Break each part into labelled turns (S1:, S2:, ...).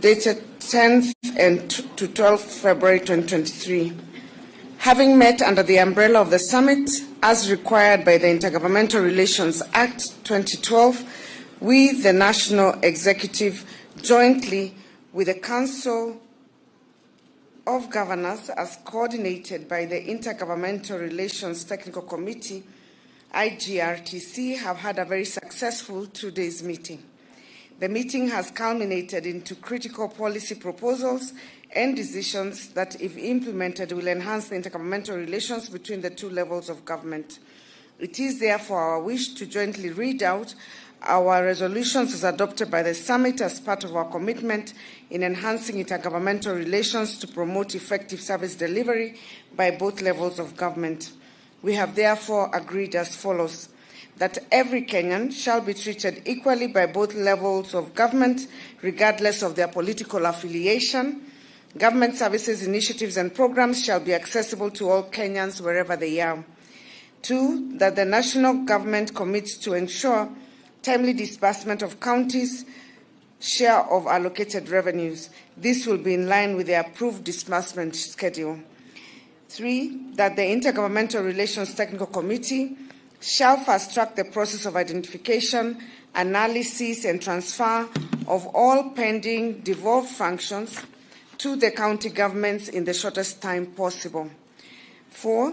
S1: dated 10th to 12th February 2023. Having met under the umbrella of the summit, as required by the Intergovernmental Relations Act 2012, we, the National Executive, jointly with the Council of Governors, as coordinated by the Intergovernmental Relations Technical Committee, IGRTC, have had a very successful 2 days meeting. The meeting has culminated into critical policy proposals and decisions that, if implemented, will enhance the intergovernmental relations between the two levels of government. It is therefore our wish to jointly read out our resolutions as adopted by the summit as part of our commitment in enhancing intergovernmental relations to promote effective service delivery by both levels of government. We have therefore agreed as follows: that every Kenyan shall be treated equally by both levels of government, regardless of their political affiliation. Government services, initiatives, and programs shall be accessible to all Kenyans wherever they are. 2, that the national government commits to ensure timely disbursement of counties' share of allocated revenues. This will be in line with the approved disbursement schedule. 3, that the Intergovernmental Relations Technical Committee shall fast-track the process of identification, analysis, and transfer of all pending devolved functions to the county governments in the shortest time possible. 4,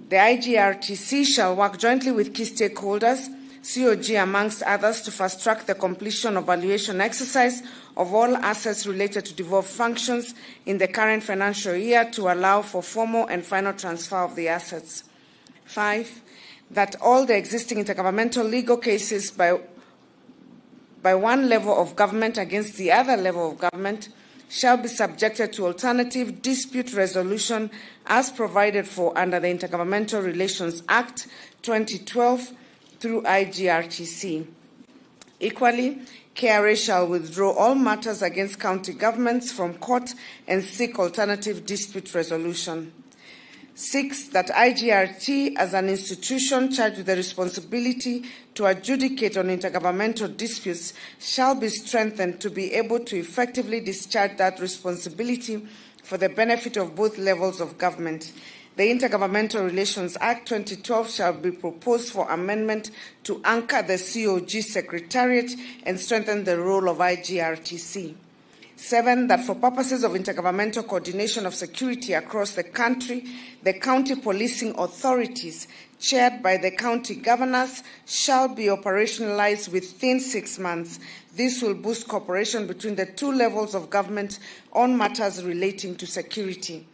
S1: the IGRTC shall work jointly with key stakeholders, COG amongst others, to fast-track the completion of valuation exercise of all assets related to devolved functions in the current financial year to allow for formal and final transfer of the assets. 5, that all the existing intergovernmental legal cases by one level of government against the other level of government shall be subjected to alternative dispute resolution as provided for under the Intergovernmental Relations Act 2012 through IGRTC. Equally, KRA shall withdraw all matters against county governments from court and seek alternative dispute resolution. 6, that IGRT, as an institution charged with the responsibility to adjudicate on intergovernmental disputes, shall be strengthened to be able to effectively discharge that responsibility for the benefit of both levels of government. The Intergovernmental Relations Act 2012 shall be proposed for amendment to anchor the COG Secretariat and strengthen the role of IGRTC. 7, that for purposes of intergovernmental coordination of security across the country, the county policing authorities, chaired by the county governors, shall be operationalized within 6 months. This will boost cooperation between the two levels of government on matters relating to security.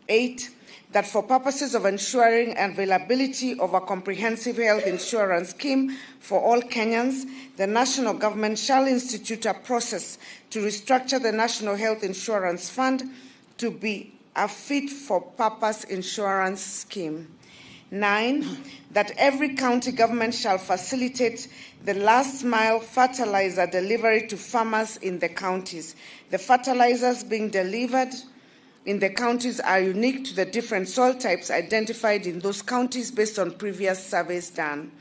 S1: 8, that for purposes of ensuring availability of a comprehensive health insurance scheme for all Kenyans, the national government shall institute a process to restructure the National Health Insurance Fund to be a fit-for-purpose insurance scheme. 9, that every county government shall facilitate the last-mile fertilizer delivery to farmers in the counties. The fertilizers being delivered in the counties are unique to the different soil types identified in those counties based on previous surveys done.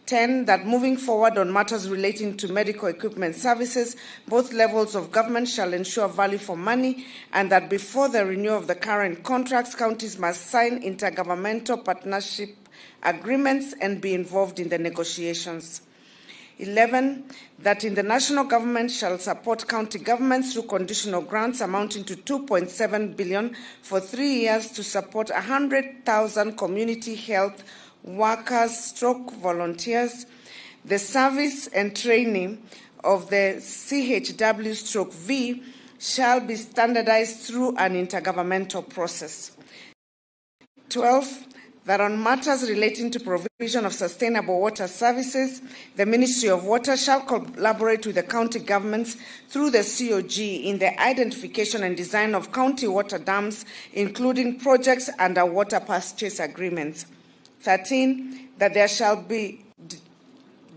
S1: 10, that moving forward on matters relating to medical equipment services, both levels of government shall ensure value for money, and that before the renewal of the current contracts, counties must sign intergovernmental partnership agreements and be involved in the negotiations. 11, that in the national government shall support county governments through conditional grants amounting to 2.7 billion for 3 years to support 100,000 community health workers / volunteers, the service and training of the CHW / V shall be standardized through an intergovernmental process. 12, that on matters relating to provision of sustainable water services, the Ministry of Water shall collaborate with the county governments through the COG in the identification and design of county water dams, including projects under water purchase agreements. 13, that there shall be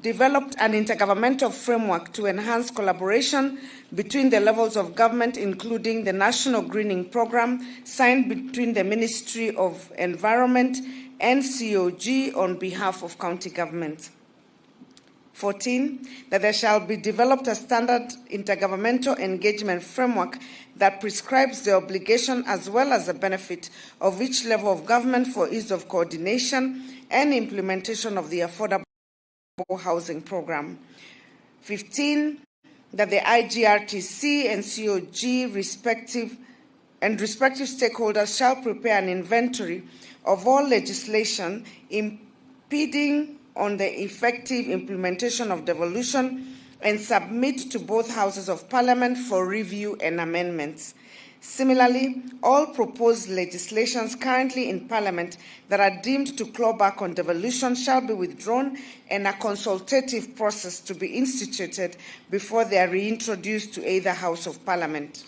S1: developed an intergovernmental framework to enhance collaboration between the levels of government, including the National Greening Program, signed between the Ministry of Environment and COG on behalf of county government. 14, that there shall be developed a standard intergovernmental engagement framework that prescribes the obligation as well as the benefit of each level of government for ease of coordination and implementation of the affordable housing program. 15, that the IGRTC and COG respective stakeholders shall prepare an inventory of all legislation impeding on the effective implementation of devolution and submit to both houses of Parliament for review and amendments. Similarly, all proposed legislations currently in Parliament that are deemed to claw back on devolution shall be withdrawn and a consultative process to be instituted before they are reintroduced to either House of Parliament.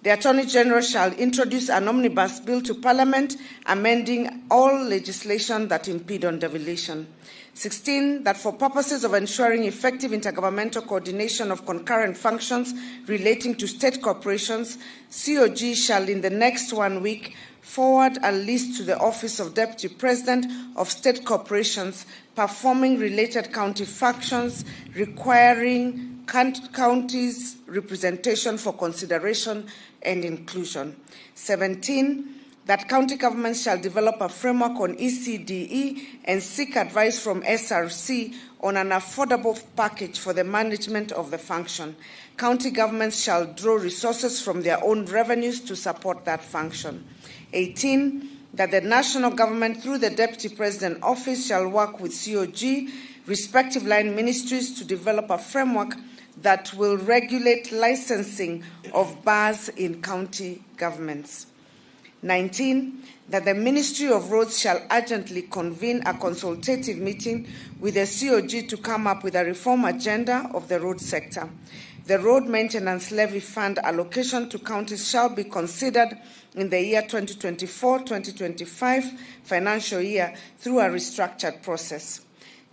S1: The Attorney General shall introduce an omnibus bill to Parliament, amending all legislation that impede on devolution. 16, that for purposes of ensuring effective intergovernmental coordination of concurrent functions relating to state corporations, COG shall in the next 1 week forward a list to the Office of Deputy President of State Corporations performing related county functions requiring counties' representation for consideration and inclusion. 17, that county governments shall develop a framework on ECDE and seek advice from SRC on an affordable package for the management of the function. County governments shall draw resources from their own revenues to support that function. 18, that the national government through the Deputy President Office shall work with COG, respective line ministries, to develop a framework that will regulate licensing of bars in county governments. 19, that the Ministry of Roads shall urgently convene a consultative meeting with the COG to come up with a reform agenda of the road sector. The road maintenance levy fund allocation to counties shall be considered in the year 2024-2025 financial year through a restructured process.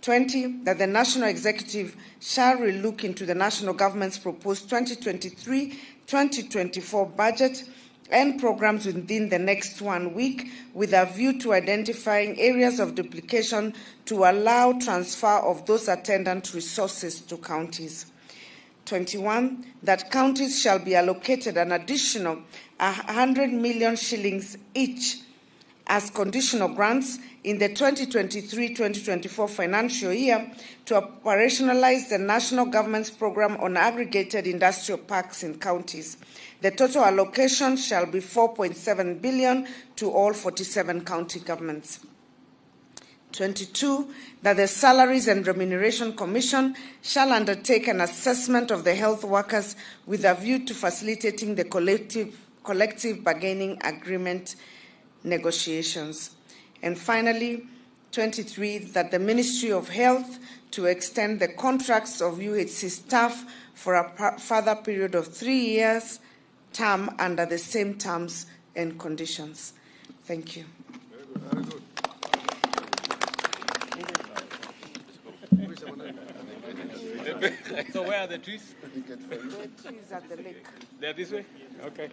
S1: 20, that the National Executive shall relook into the national government's proposed 2023-2024 budget and programs within the next 1 week with a view to identifying areas of duplication to allow transfer of those attendant resources to counties. 21, that counties shall be allocated an additional 100 million shillings each as conditional grants in the 2023-2024 financial year to operationalize the national government's program on aggregated industrial parks in counties. The total allocation shall be 4.7 billion to all 47 county governments. 22, that the Salaries and Remuneration Commission shall undertake an assessment of the health workers with a view to facilitating the collective bargaining agreement negotiations. And finally, 23, that the Ministry of Health to extend the contracts of UHC staff for a further period of 3 years term under the same terms and conditions. Thank you.
S2: Very good.
S3: So where are the trees?
S1: The trees at the lake.
S3: They're this way? Okay.